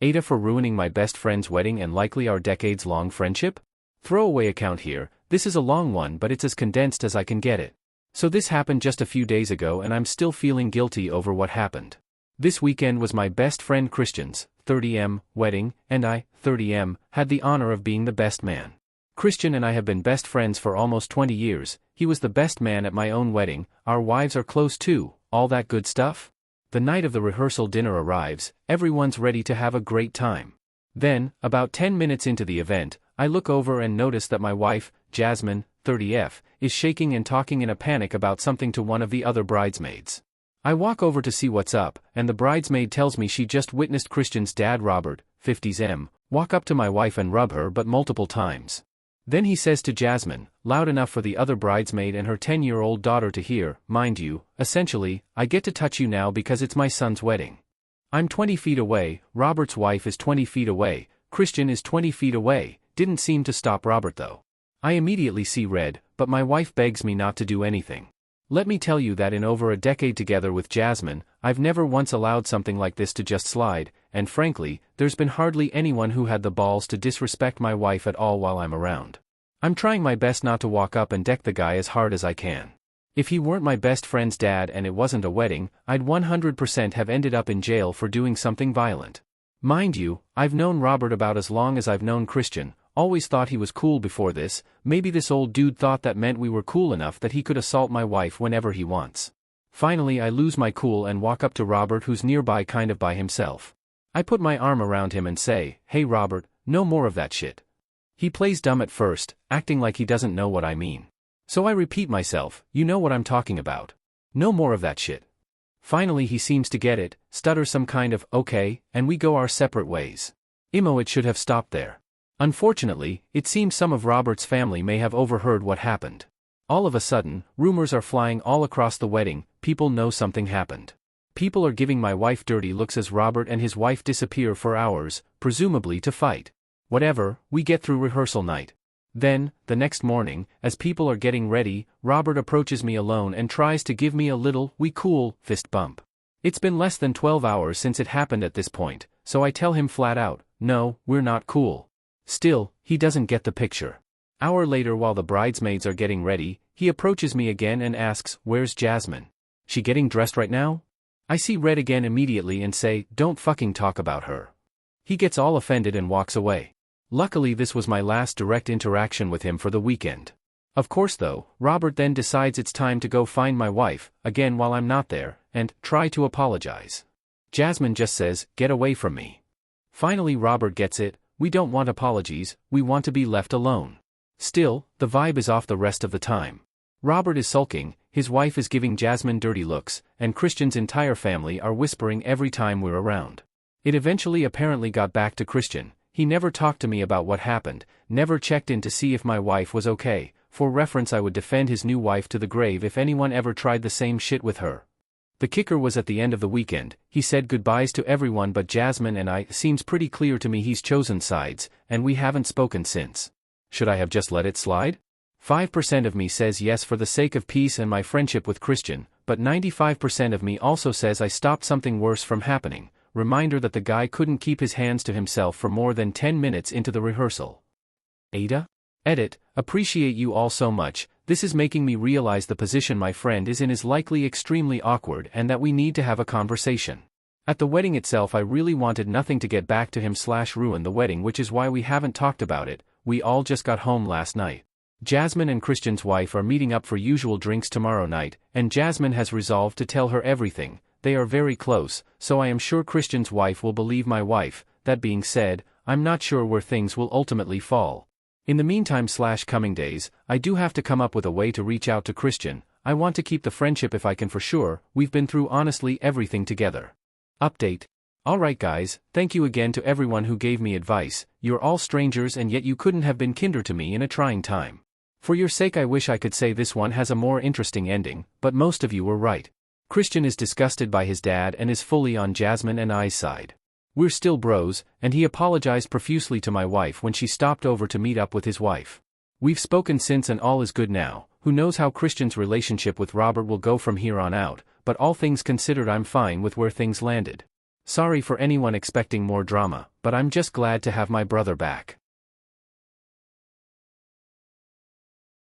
AITA for ruining my best friend's wedding and likely our decades-long friendship? Throwaway account here, this is a long one but it's as condensed as I can get it. So this happened just a few days ago and I'm still feeling guilty over what happened. This weekend was my best friend Christian's, 30M, wedding, and I, 30M, had the honor of being the best man. Christian and I have been best friends for almost 20 years, he was the best man at my own wedding, our wives are close too, all that good stuff? The night of the rehearsal dinner arrives, everyone's ready to have a great time. Then, about 10 minutes into the event, I look over and notice that my wife, Jasmine, 30F, is shaking and talking in a panic about something to one of the other bridesmaids. I walk over to see what's up, and the bridesmaid tells me she just witnessed Christian's dad Robert, 50M, walk up to my wife and rub her but multiple times. Then he says to Jasmine, loud enough for the other bridesmaid and her 10-year-old daughter to hear, mind you, essentially, I get to touch you now because it's my son's wedding. I'm 20 feet away, Robert's wife is 20 feet away, Christian is 20 feet away, didn't seem to stop Robert though. I immediately see red, but my wife begs me not to do anything. Let me tell you that in over a decade together with Jasmine, I've never once allowed something like this to just slide, and frankly, there's been hardly anyone who had the balls to disrespect my wife at all while I'm around. I'm trying my best not to walk up and deck the guy as hard as I can. If he weren't my best friend's dad and it wasn't a wedding, I'd 100% have ended up in jail for doing something violent. Mind you, I've known Robert about as long as I've known Christian, always thought he was cool before this, maybe this old dude thought that meant we were cool enough that he could assault my wife whenever he wants. Finally I lose my cool and walk up to Robert who's nearby kind of by himself. I put my arm around him and say, hey Robert, no more of that shit. He plays dumb at first, acting like he doesn't know what I mean. So I repeat myself, you know what I'm talking about. No more of that shit. Finally he seems to get it, stutters some kind of, okay, and we go our separate ways. It should have stopped there. Unfortunately, it seems some of Robert's family may have overheard what happened. All of a sudden, rumors are flying all across the wedding, people know something happened. People are giving my wife dirty looks as Robert and his wife disappear for hours, presumably to fight. Whatever, we get through rehearsal night. Then, the next morning, as people are getting ready, Robert approaches me alone and tries to give me a little, we cool, fist bump. It's been less than 12 hours since it happened at this point, so I tell him flat out, no, we're not cool. Still, he doesn't get the picture. Hour later while the bridesmaids are getting ready, he approaches me again and asks, where's Jasmine? She getting dressed right now? I see red again immediately and say, don't fucking talk about her. He gets all offended and walks away. Luckily this was my last direct interaction with him for the weekend. Of course though, Robert then decides it's time to go find my wife, again while I'm not there, and try to apologize. Jasmine just says, get away from me. Finally Robert gets it, we don't want apologies, we want to be left alone. Still, the vibe is off the rest of the time. Robert is sulking, his wife is giving Jasmine dirty looks, and Christian's entire family are whispering every time we're around. It eventually apparently got back to Christian. He never talked to me about what happened, never checked in to see if my wife was okay. For reference I would defend his new wife to the grave if anyone ever tried the same shit with her. The kicker was at the end of the weekend, he said goodbyes to everyone but Jasmine and I. Seems pretty clear to me he's chosen sides, and we haven't spoken since. Should I have just let it slide? 5% of me says yes for the sake of peace and my friendship with Christian, but 95% of me also says I stopped something worse from happening. Reminder that the guy couldn't keep his hands to himself for more than 10 minutes into the rehearsal. AITA? Edit, appreciate you all so much. This is making me realize the position my friend is in is likely extremely awkward and that we need to have a conversation. At the wedding itself I really wanted nothing to get back to him/ruin the wedding, which is why we haven't talked about it. We all just got home last night. Jasmine and Christian's wife are meeting up for usual drinks tomorrow night, and Jasmine has resolved to tell her everything. They are very close, so I am sure Christian's wife will believe my wife. That being said, I'm not sure where things will ultimately fall. In the meantime/coming days, I do have to come up with a way to reach out to Christian. I want to keep the friendship if I can for sure. We've been through honestly everything together. Update. Alright guys, thank you again to everyone who gave me advice. You're all strangers and yet you couldn't have been kinder to me in a trying time. For your sake I wish I could say this one has a more interesting ending, but most of you were right. Christian is disgusted by his dad and is fully on Jasmine and I's side. We're still bros, and he apologized profusely to my wife when she stopped over to meet up with his wife. We've spoken since and all is good now. Who knows how Christian's relationship with Robert will go from here on out, but all things considered I'm fine with where things landed. Sorry for anyone expecting more drama, but I'm just glad to have my brother back.